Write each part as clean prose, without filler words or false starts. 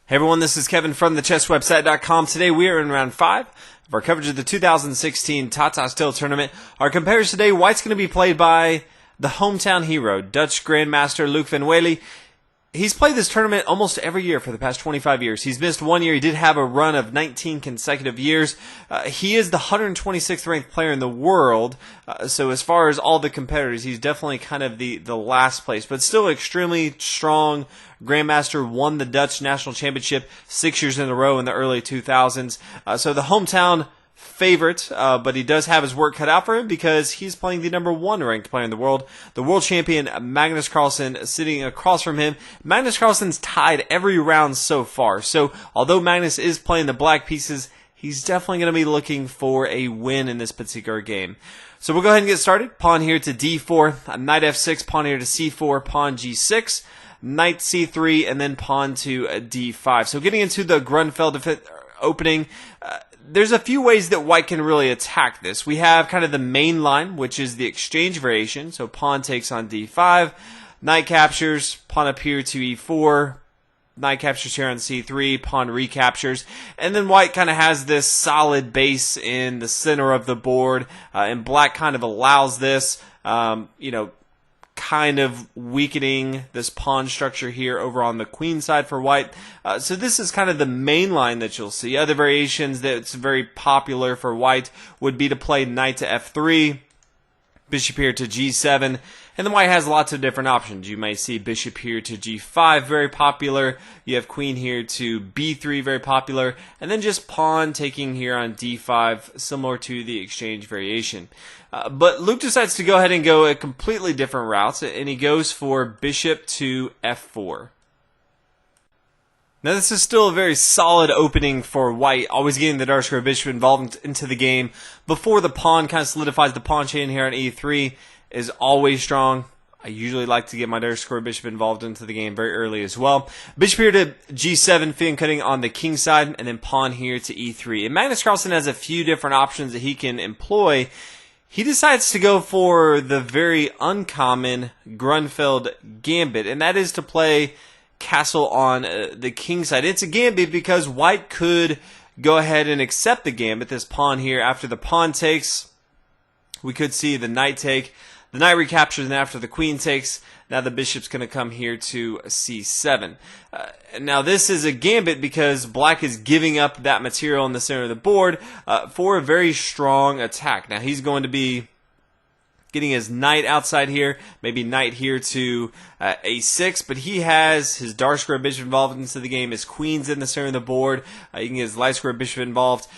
Hey everyone, this is Kevin from thechesswebsite.com. Today we are in round 5 of our coverage of the 2016 Tata Steel Tournament. Our competitors today, White's going to be played by the hometown hero, Dutch Grandmaster Luc van Wely. He's played this tournament almost every year for the past 25 years. He's missed 1 year. He did have a run of 19 consecutive years. He is the 126th ranked player in the world. So as far as all the competitors, he's definitely kind of the last place, but still extremely strong. Grandmaster won the Dutch National Championship 6 years in a row in the early 2000s. So the hometown favorite, but he does have his work cut out for him because he's playing the number 1 ranked player in the world, the world champion Magnus Carlsen, sitting across from him. Magnus Carlsen's tied every round so far, so although Magnus is playing the black pieces, he's definitely going to be looking for a win in this particular game. So we'll go ahead and get started. Pawn here to d4, knight f6, pawn here to c4, pawn g6, knight c3, and then pawn to d5. So getting into the Grunfeld opening, there's a few ways that White can really attack this. We have kind of the main line, which is the exchange variation. So pawn takes on d5, knight captures, pawn up here to e4, knight captures here on c3, pawn recaptures, and then White kind of has this solid base in the center of the board, and Black kind of allows this, kind of weakening this pawn structure here over on the queen side for White. So this is kind of the main line that you'll see. Other variations that's very popular for White would be to play knight to f3, bishop here to g7, and then White has lots of different options. You may see bishop here to g5, very popular. You have queen here to b3, very popular, and then just pawn taking here on d5, similar to the exchange variation. But Luke decides to go ahead and go a completely different route, and he goes for bishop to f4. Now this is still a very solid opening for White, always getting the dark square bishop involved into the game before the pawn kind of solidifies the pawn chain here on e3 is always strong. I usually like to get my dark square bishop involved into the game very early as well. Bishop here to g7, fin cutting on the king side, and then pawn here to e3. And Magnus Carlsen has a few different options that he can employ. He decides to go for the very uncommon Grunfeld gambit, and that is to play castle on the king side. It's a gambit because White could go ahead and accept the gambit, this pawn here. After the pawn takes, we could see the knight take, the knight recaptures, and after the queen takes, now the bishop's going to come here to c7. Now this is a gambit because Black is giving up that material in the center of the board for a very strong attack. Now he's going to be getting his knight outside here, maybe knight here to a6, but he has his dark square bishop involved into the game. His queen's in the center of the board. You can get his light square bishop involved.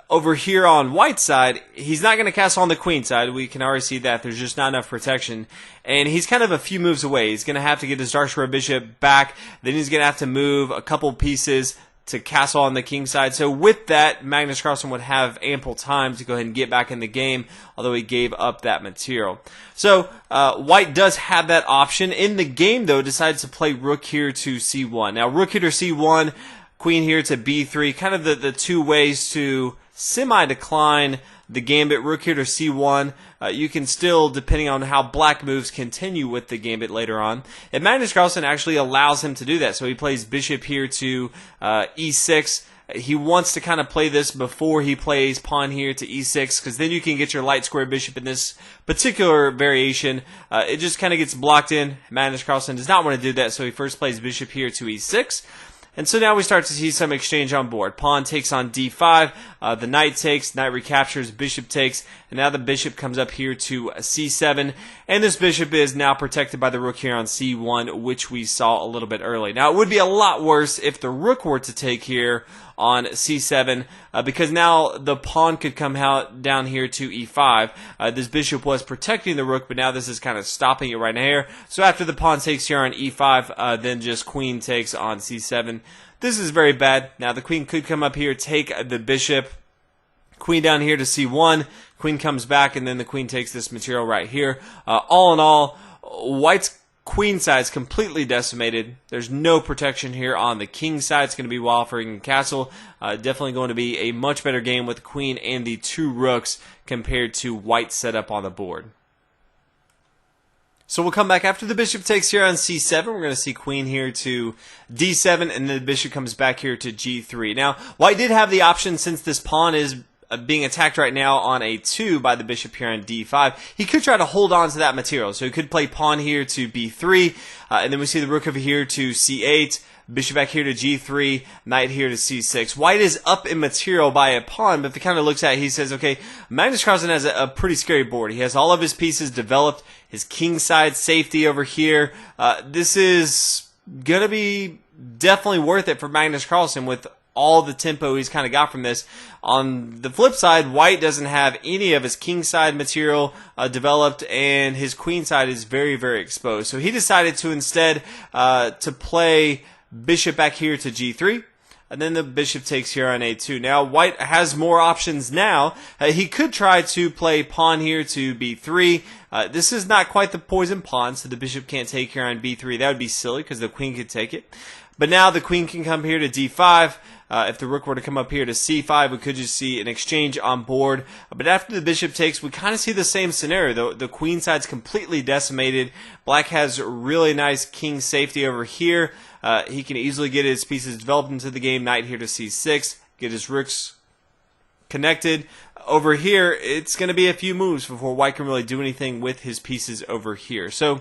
Over here on White's side, he's not going to castle on the queen side. We can already see that. There's just not enough protection. And he's kind of a few moves away. He's going to have to get his dark square bishop back. Then he's going to have to move a couple pieces to castle on the king side. So with that, Magnus Carlsen would have ample time to go ahead and get back in the game, although he gave up that material. So White does have that option. In the game, though, decides to play rook here to c1. Now, rook here to c1, queen here to b3, kind of the two ways to semi-decline the gambit. Rook here to c1. You can still, depending on how Black moves, continue with the gambit later on. And Magnus Carlsen actually allows him to do that. So he plays bishop here to e6. He wants to kind of play this before he plays pawn here to e6, because then you can get your light square bishop in this particular variation. It just kind of gets blocked in. Magnus Carlsen does not want to do that, so he first plays bishop here to e6. And so now we start to see some exchange on board. Pawn takes on d5, the knight takes, knight recaptures, bishop takes, and now the bishop comes up here to c7, and this bishop is now protected by the rook here on c1, which we saw a little bit early. Now it would be a lot worse if the rook were to take here on c7, because now the pawn could come out down here to e5. This bishop was protecting the rook, but now this is kind of stopping it right here. So after the pawn takes here on e5, then just queen takes on c7. This is very bad. Now the queen could come up here, take the bishop, queen down here to c1, queen comes back, and then the queen takes this material right here. All in all, White's queen side is completely decimated. There's no protection here on the king side. It's going to be Wally Castle. Definitely going to be a much better game with the queen and the two rooks compared to White's setup on the board. So we'll come back after the bishop takes here on c7. We're going to see queen here to d7, and then the bishop comes back here to g3. Now, white did have the option, since this pawn is being attacked right now on a2 by the bishop here on d5. He could try to hold on to that material. So he could play pawn here to b3, and then we see the rook over here to c8, bishop back here to g3, knight here to c6. White is up in material by a pawn, but if he kind of looks at it, he says, okay, Magnus Carlsen has a pretty scary board. He has all of his pieces developed, his kingside safety over here. This is going to be definitely worth it for Magnus Carlsen with all the tempo he's kind of got from this. On the flip side, white doesn't have any of his kingside material developed, and his queenside is very, very exposed. So he decided to instead to play bishop back here to g3, and then the bishop takes here on a2. Now, white has more options now. He could try to play pawn here to b3. This is not quite the poison pawn, so the bishop can't take here on b3. That would be silly because the queen could take it. But now the queen can come here to d5. If the rook were to come up here to c5, we could just see an exchange on board. But after the bishop takes, we kind of see the same scenario. The queen side's completely decimated. Black has really nice king safety over here. He can easily get his pieces developed into the game. Knight here to c6, get his rooks connected. Over here, it's going to be a few moves before white can really do anything with his pieces over here. So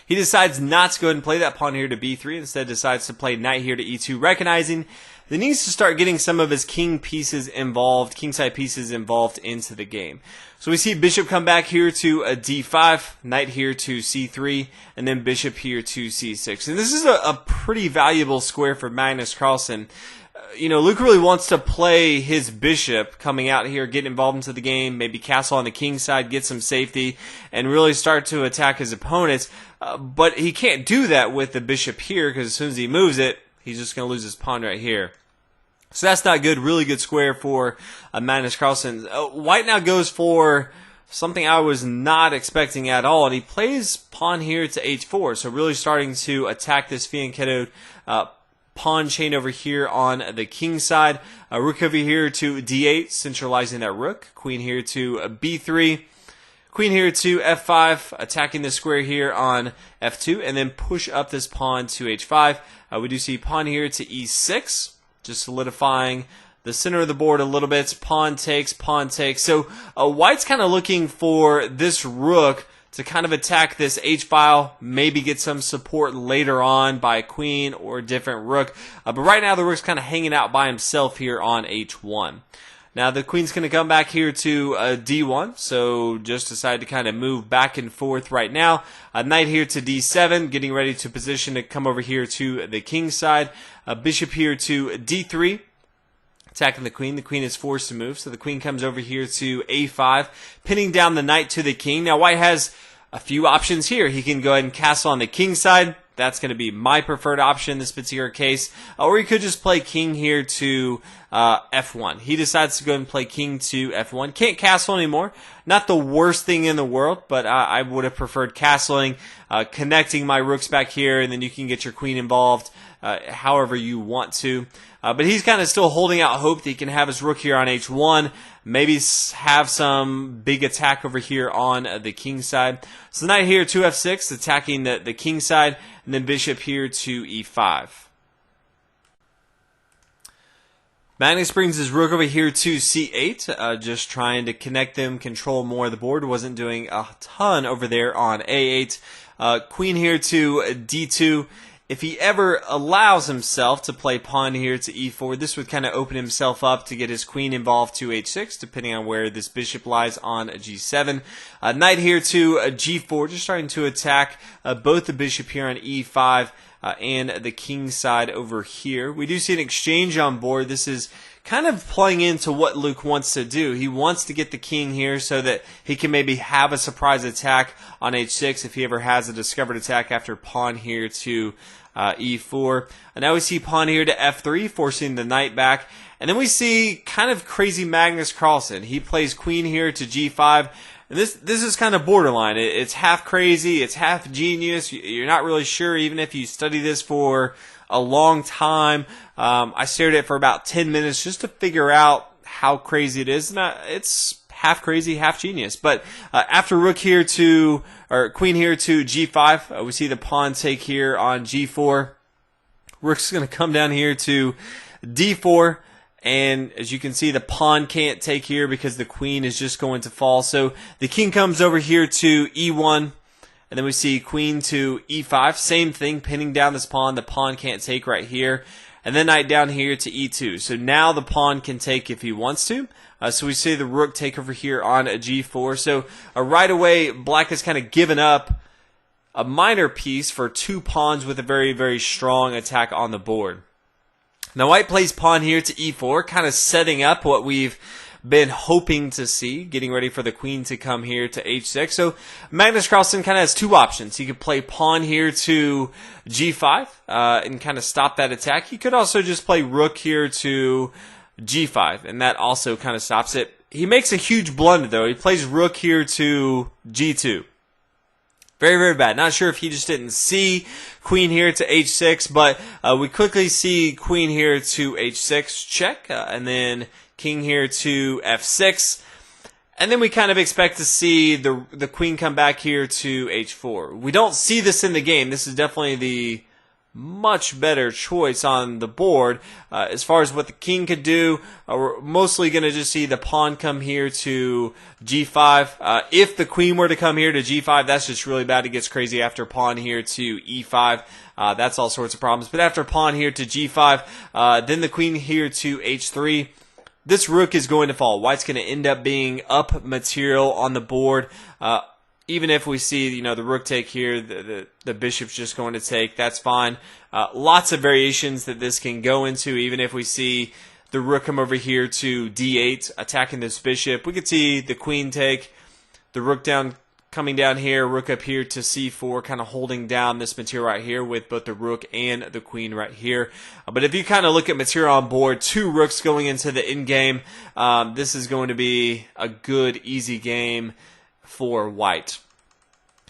he decides not to go ahead and play that pawn here to b3. Instead decides to play knight here to e2, recognizing that he needs to start getting some of his king pieces involved, kingside pieces involved into the game. So we see bishop come back here to a d5, knight here to c3, and then bishop here to c6. And this is a pretty valuable square for Magnus Carlsen. You know, Luke really wants to play his bishop coming out here, get involved into the game, maybe castle on the king side, get some safety, and really start to attack his opponents. But he can't do that with the bishop here, because as soon as he moves it, he's just going to lose his pawn right here. So that's not good. Really good square for Magnus Carlsen. White now goes for something I was not expecting at all, and he plays pawn here to h4. So really starting to attack this fianchettoed pawn chain over here on the king side. Rook over here to d8, centralizing that rook. Queen here to b3. Queen here to f5, attacking the square here on f2, and then push up this pawn to h5. We do see pawn here to e6, just solidifying the center of the board a little bit. Pawn takes, pawn takes. So white's kind of looking for this rook to kind of attack this h-file, maybe get some support later on by a queen or a different rook. But right now the rook's kind of hanging out by himself here on h1. Now the queen's going to come back here to d1, so just decide to kind of move back and forth right now. Knight here to d7, getting ready to position to come over here to the king side. Bishop here to d3, attacking the queen. The queen is forced to move, so the queen comes over here to a5, pinning down the knight to the king. Now white has a few options here. He can go ahead and castle on the king side. That's going to be my preferred option in this particular case. Or he could just play king here to f1. He decides to go and play king to f1. Can't castle anymore. Not the worst thing in the world, but I would have preferred castling, connecting my rooks back here, and then you can get your queen involved however you want to. But he's kind of still holding out hope that he can have his rook here on h1, maybe have some big attack over here on the king side. So knight here to f6, attacking the king side, and then bishop here to e5. Magnus brings his rook over here to c8, just trying to connect them, control more of the board. Wasn't doing a ton over there on a8. Queen here to d2. If he ever allows himself to play pawn here to e4, this would kind of open himself up to get his queen involved to h6, depending on where this bishop lies on g7. Knight here to g4, just starting to attack both the bishop here on e5 and the king side over here. We do see an exchange on board. This is kind of playing into what Luke wants to do. He wants to get the king here so that he can maybe have a surprise attack on h6 if he ever has a discovered attack after pawn here to e4. And now we see pawn here to f3, forcing the knight back. And then we see kind of crazy Magnus Carlsen. He plays queen here to g5. And this is kind of borderline. It's half crazy, it's half genius. You're not really sure even if you study this for a long time. I stared at it for about 10 minutes just to figure out how crazy it is. And it's half crazy, half genius. But after rook here to, or queen here to g5, we see the pawn take here on g4. Rook's going to come down here to d4. And as you can see, the pawn can't take here because the queen is just going to fall. So the king comes over here to e1. And then we see queen to e5. Same thing, pinning down this pawn. The pawn can't take right here. And then knight down here to e2. So now the pawn can take if he wants to. So we see the rook take over here on a g4. So right away, black has kind of given up a minor piece for two pawns with a very, very strong attack on the board. Now white plays pawn here to e4, kind of setting up what we've been hoping to see, getting ready for the queen to come here to h6. So Magnus Carlsen kind of has two options. He could play pawn here to g5 and kind of stop that attack. He could also just play rook here to g5, and that also kind of stops it. He makes a huge blunder, though. He plays rook here to g2. Very, very bad. Not sure if he just didn't see queen here to h6, but we quickly see queen here to h6, check, and then king here to f6. And then we kind of expect to see the queen come back here to h4. We don't see this in the game. This is definitely the much better choice on the board. As far as what the king could do, we're mostly going to just see the pawn come here to g5. If the queen were to come here to g5, that's just really bad. It gets crazy after pawn here to e5. That's all sorts of problems. But after pawn here to g5, then the queen here to h3, this rook is going to fall. White's going to end up being up material on the board. Even if we see, the rook take here, the bishop's just going to take, that's fine. Lots of variations that this can go into, even if we see the rook come over here to d8, attacking this bishop. We could see the queen take, the rook coming down here, rook up here to c4, kind of holding down this material right here with both the rook and the queen right here. But if you kind of look at material on board, two rooks going into the endgame, this is going to be a good, easy game for white.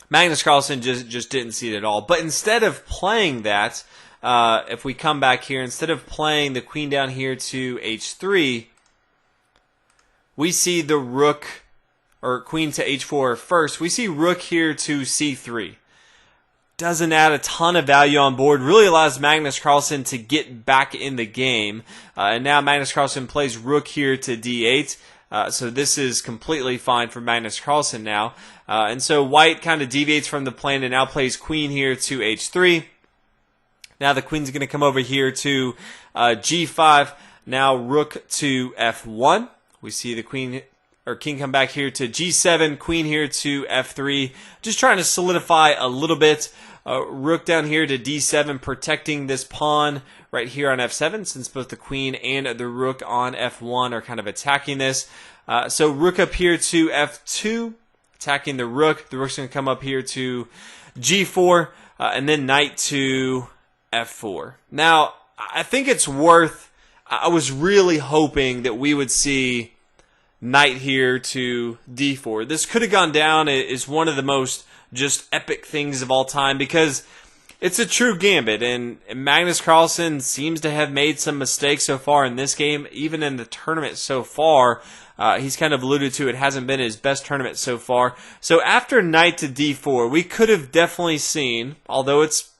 Magnus Carlsen just didn't see it at all. But instead of playing that, if we come back here, instead of playing the queen down here to h3, we see the rook, or queen to h4 first. We see rook here to c3. Doesn't add a ton of value on board. Really allows Magnus Carlsen to get back in the game. And now Magnus Carlsen plays rook here to d8. So this is completely fine for Magnus Carlsen now. And so white kind of deviates from the plan and now plays queen here to h3. Now the queen's going to come over here to g5. Now rook to f1. We see the queen or king come back here to g7. Queen here to f3. Just trying to solidify a little bit. Rook down here to d7, protecting this pawn right here on f7, since both the queen and the rook on f1 are kind of attacking this. So rook up here to f2, attacking the rook. The rook's going to come up here to g4, and then knight to f4. Now, I think it's worth, I was really hoping that we would see knight here to d4. This could have gone down as one of the most just epic things of all time, because it's a true gambit, and Magnus Carlsen seems to have made some mistakes so far in this game. Even in the tournament so far, he's kind of alluded to it hasn't been his best tournament so far. So after knight to d4, we could have definitely seen, although it's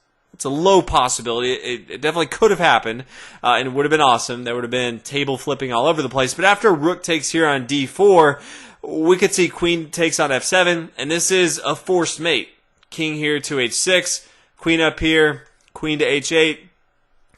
a low possibility, it definitely could have happened, and it would have been awesome. There would have been table flipping all over the place. But after rook takes here on d4, we could see queen takes on f7, and this is a forced mate. King here to h6, queen up here, queen to h8.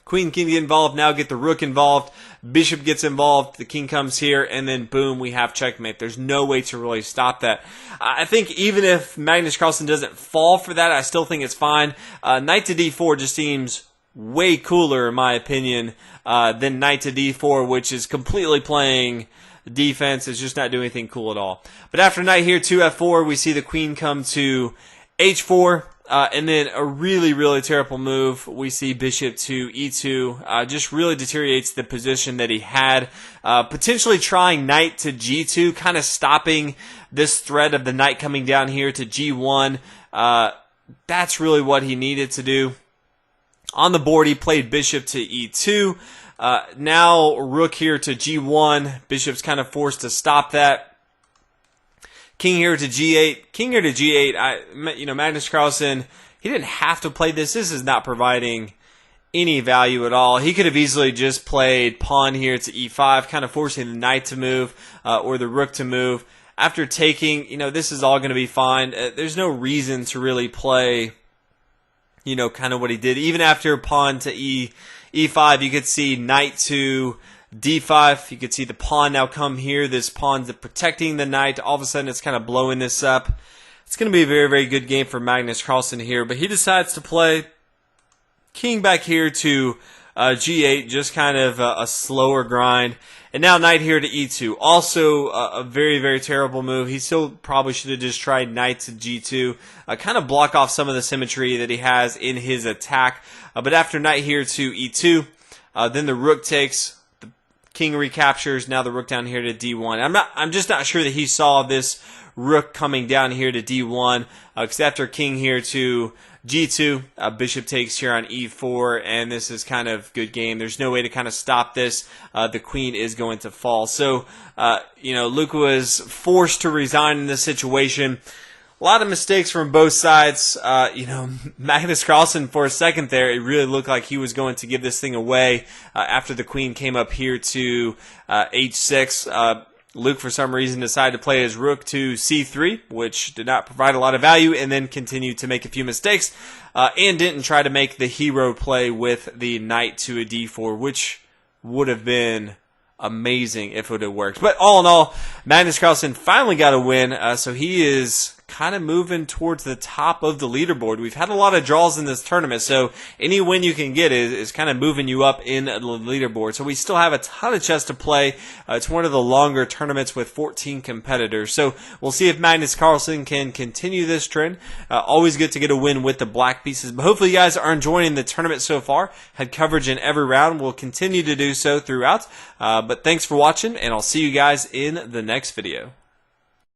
Queen can get involved, now get the rook involved. Bishop gets involved, the king comes here, and then boom, we have checkmate. There's no way to really stop that. I think even if Magnus Carlsen doesn't fall for that, I still think it's fine. Knight to d4 just seems way cooler, in my opinion, than knight to d4, which is completely playing defense. It's just not doing anything cool at all. But after knight here to f4, we see the queen come to h4. And then a really, really terrible move. We see bishop to e2. Just really deteriorates the position that he had. Potentially trying knight to g2, kind of stopping this threat of the knight coming down here to g1. That's really what he needed to do. On the board, he played bishop to e2. Now rook here to g1. Bishop's kind of forced to stop that. King here to G8. King here to G8. Magnus Carlsen, he didn't have to play this. This is not providing any value at all. He could have easily just played pawn here to E5, kind of forcing the knight to move or the rook to move. After taking, this is all going to be fine. There's no reason to really play, kind of what he did. Even after pawn to E5, you could see knight to D5. You could see the pawn now come here. This pawn's protecting the knight. All of a sudden, it's kind of blowing this up. It's going to be a very, very good game for Magnus Carlsen here, but he decides to play king back here to G8, just kind of a slower grind. And now knight here to E2. Also a very, very terrible move. He still probably should have just tried knight to G2. Kind of block off some of the symmetry that he has in his attack. But after knight here to E2, then the rook takes. The king recaptures. Now the rook down here to D1. I'm just not sure that he saw this rook coming down here to D1. Because after king here to G2, bishop takes here on E4, and this is kind of good game. There's no way to kind of stop this. The queen is going to fall. So, Luka was forced to resign in this situation. A lot of mistakes from both sides. Magnus Carlsen, for a second there, it really looked like he was going to give this thing away after the queen came up here to H6. Luke, for some reason, decided to play his rook to C3, which did not provide a lot of value, and then continued to make a few mistakes, and didn't try to make the hero play with the knight to a D4, which would have been amazing if it would have worked. But all in all, Magnus Carlsen finally got a win, so he is kind of moving towards the top of the leaderboard. We've had a lot of draws in this tournament, so any win you can get is kind of moving you up in the leaderboard. So we still have a ton of chess to play. It's one of the longer tournaments with 14 competitors. So we'll see if Magnus Carlsen can continue this trend. Always good to get a win with the black pieces. But hopefully you guys are enjoying the tournament so far. Had coverage in every round. We'll continue to do so throughout. But thanks for watching, and I'll see you guys in the next video.